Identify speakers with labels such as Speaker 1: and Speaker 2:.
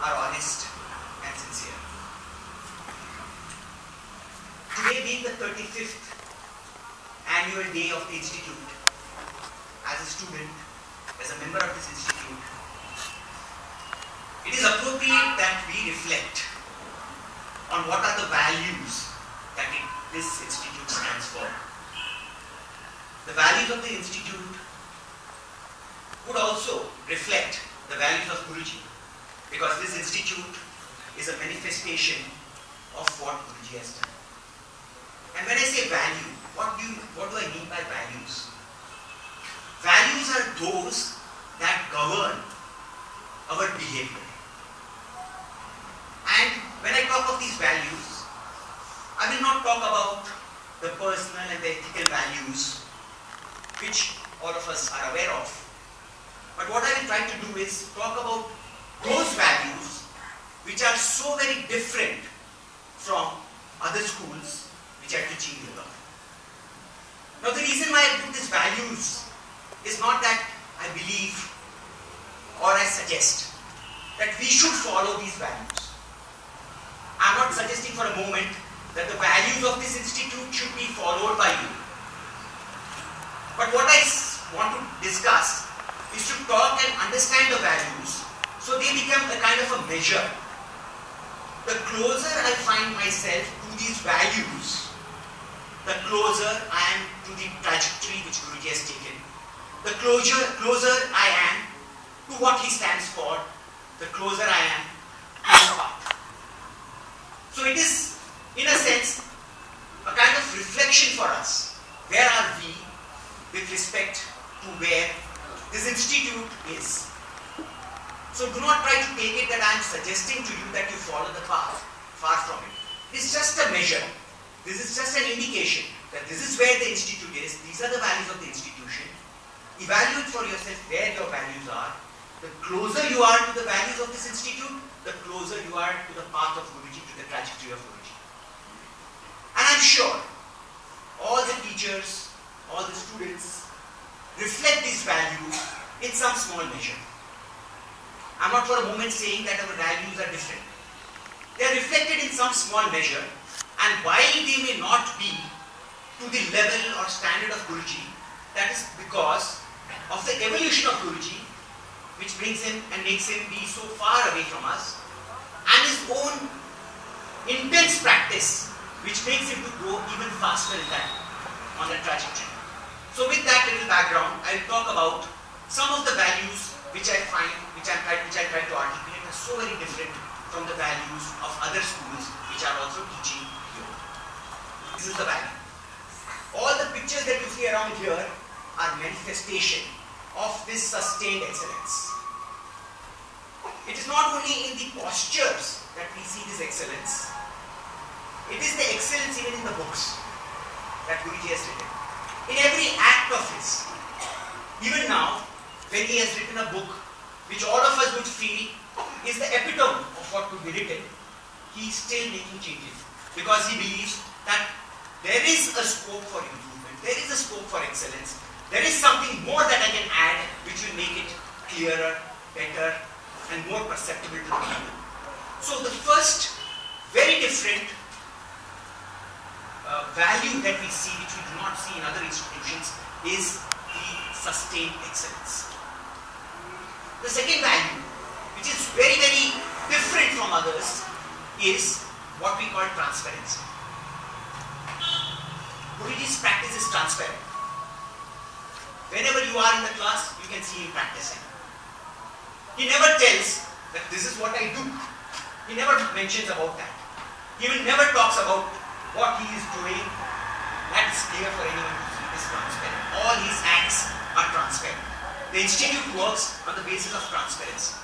Speaker 1: are honest and sincere. Today being the 35th annual day of the Institute, as a student, as a member of this Institute, it is appropriate that we reflect on what are the values that this Institute stands for. The values of the Institute would also reflect the values of Guruji, because this Institute is a manifestation of what Guruji has done. And when I say value, what do I mean by values? Values are those that govern our behavior. And when I talk of these values, I will not talk about the personal and the ethical values which all of us are aware of. But what I will try to do is talk about those values which are so very different from other schools which are teaching yoga. Now the reason why I put these values is not that I believe or I suggest that we should follow these values. I am not suggesting for a moment that the values of this institute should be followed by you. But what I want to discuss is to talk and understand the values so they become a kind of a measure. The closer I find myself to these values, the closer I am to the trajectory which Guruji has taken. The closer I am to what he stands for, the closer I am to his path. So it is, in a sense, a kind of reflection for us. Where are we with respect to where this institute is? So do not try to take it that I am suggesting to you that you follow the path. Far from it. It is just a measure. This is just an indication that this is where the institute is. These are the values of the institution. Evaluate for yourself where your values are. The closer you are to the values of this institute, the closer you are to the path of Guruji, to the trajectory of Guruji. And I am sure all the teachers, all the students reflect these values in some small measure. I am not for a moment saying that our values are different. They are reflected in some small measure, and while they may not be to the level or standard of Guruji, that is because of the evolution of Guruji, which brings him and makes him be so far away from us, and his own intense practice, which makes him to go even faster in that, on that trajectory. So with that little background, I will talk about some of the values which I find, which I try to articulate are so very different from the values of other schools which are also teaching yoga. This is the value. All the pictures that you see around here are manifestation of this sustained excellence. It is not only in the postures that we see this excellence, it is the excellence even in the books that Guruji has written. In every act of his. Even now, when he has written a book which all of us would feel is the epitome of what could be written, he is still making changes because he believes that there is a scope for improvement, there is a scope for excellence, there is something more that I can add which will make it clearer, better and more perceptible to the people. So the first very different value that we see, which we do not see in other institutions, is the sustained excellence. The second value, which is very, very different from others, is what we call transparency. Guruji's practice is transparent. Whenever you are in the class, you can see him practicing. He never tells that this is what I do. He never mentions about that. He will never talks about what he is doing. That is clear for anyone to see. It is transparent. All his acts are transparent. The institute works on the basis of transparency.